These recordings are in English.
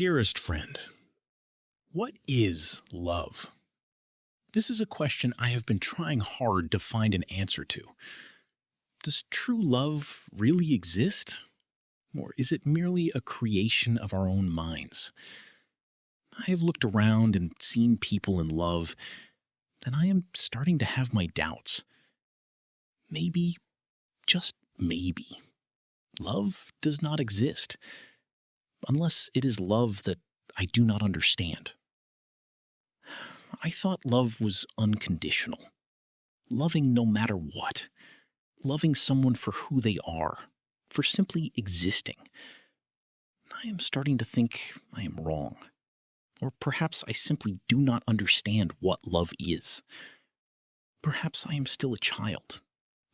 Dearest friend, what is love? This is a question I have been trying hard to find an answer to. Does true love really exist? Or is it merely a creation of our own minds? I have looked around and seen people in love, and I am starting to have my doubts. Maybe, just maybe, love does not exist. Unless it is love that I do not understand. I thought love was unconditional. Loving no matter what. Loving someone for who they are. For simply existing. I am starting to think I am wrong. Or perhaps I simply do not understand what love is. Perhaps I am still a child,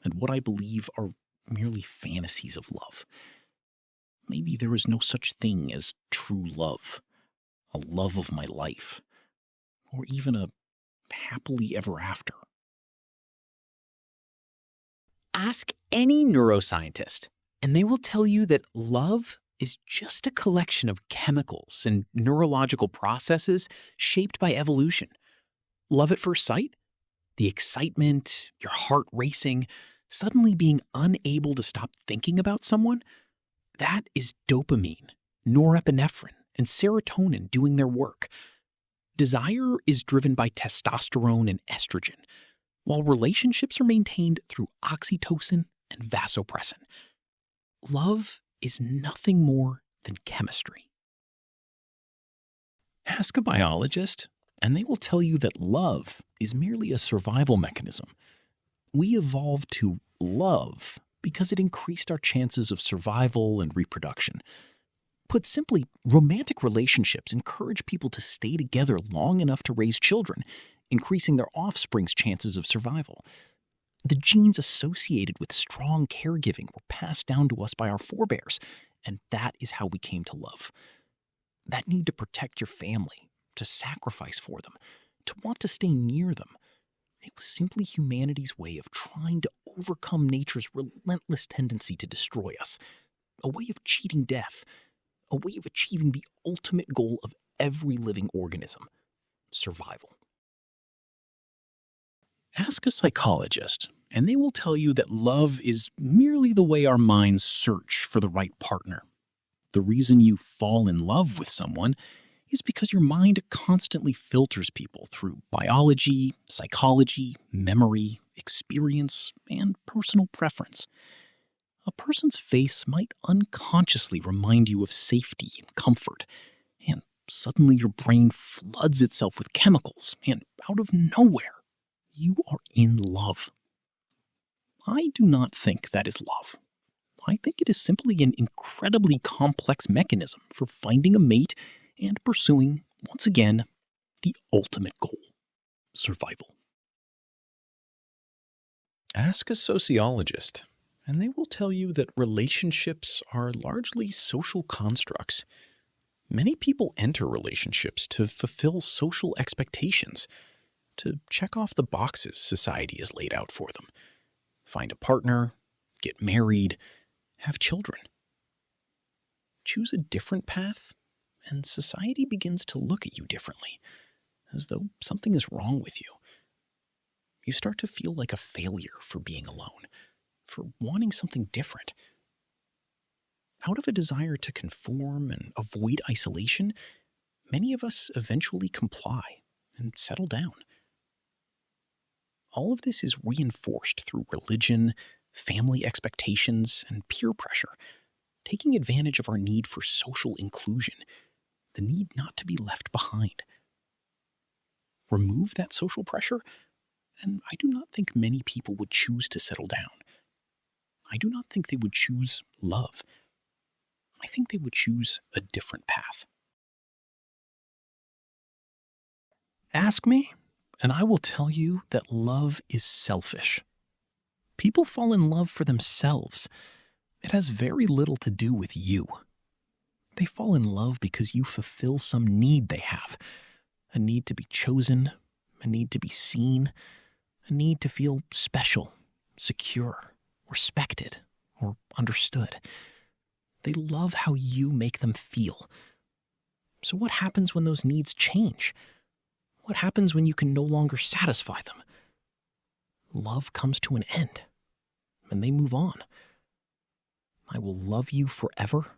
and what I believe are merely fantasies of love. Maybe there is no such thing as true love, a love of my life, or even a happily ever after. Ask any neuroscientist, and they will tell you that love is just a collection of chemicals and neurological processes shaped by evolution. Love at first sight? The excitement, your heart racing, suddenly being unable to stop thinking about someone? That is dopamine, norepinephrine, and serotonin doing their work. Desire is driven by testosterone and estrogen, while relationships are maintained through oxytocin and vasopressin. Love is nothing more than chemistry. Ask a biologist, and they will tell you that love is merely a survival mechanism. We evolved to love because it increased our chances of survival and reproduction. Put simply, romantic relationships encourage people to stay together long enough to raise children, increasing their offspring's chances of survival. The genes associated with strong caregiving were passed down to us by our forebears, and that is how we came to love. That need to protect your family, to sacrifice for them, to want to stay near them. It was simply humanity's way of trying to overcome nature's relentless tendency to destroy us, a way of cheating death, a way of achieving the ultimate goal of every living organism, survival. Ask a psychologist, and they will tell you that love is merely the way our minds search for the right partner. The reason you fall in love with someone is because your mind constantly filters people through biology, psychology, memory, experience, and personal preference. A person's face might unconsciously remind you of safety and comfort, and suddenly your brain floods itself with chemicals, and out of nowhere, you are in love. I do not think that is love. I think it is simply an incredibly complex mechanism for finding a mate and pursuing, once again, the ultimate goal, survival. Ask a sociologist, and they will tell you that relationships are largely social constructs. Many people enter relationships to fulfill social expectations, to check off the boxes society has laid out for them. Find a partner, get married, have children. Choose a different path, and society begins to look at you differently, as though something is wrong with you. You start to feel like a failure for being alone, for wanting something different. Out of a desire to conform and avoid isolation, many of us eventually comply and settle down. All of this is reinforced through religion, family expectations, and peer pressure, taking advantage of our need for social inclusion, the need not to be left behind. Remove that social pressure, and I do not think many people would choose to settle down. I do not think they would choose love. I think they would choose a different path. Ask me, and I will tell you that love is selfish. People fall in love for themselves. It has very little to do with you. They fall in love because you fulfill some need they have. A need to be chosen, a need to be seen, a need to feel special, secure, respected, or understood. They love how you make them feel. So what happens when those needs change? What happens when you can no longer satisfy them? Love comes to an end, and they move on. I will love you forever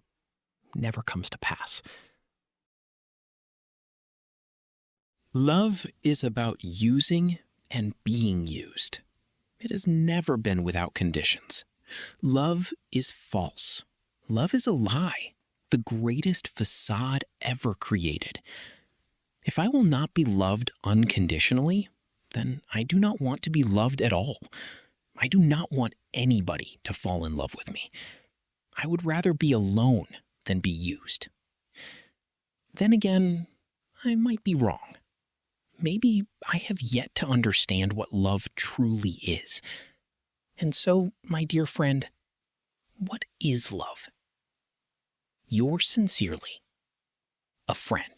never comes to pass. Love is about using and being used. It has never been without conditions. Love is false. Love is a lie, the greatest facade ever created. If I will not be loved unconditionally, then I do not want to be loved at all. I do not want anybody to fall in love with me. I would rather be alone than be used. Then again, I might be wrong. Maybe I have yet to understand what love truly is. And so, my dear friend, what is love? Yours sincerely, a friend.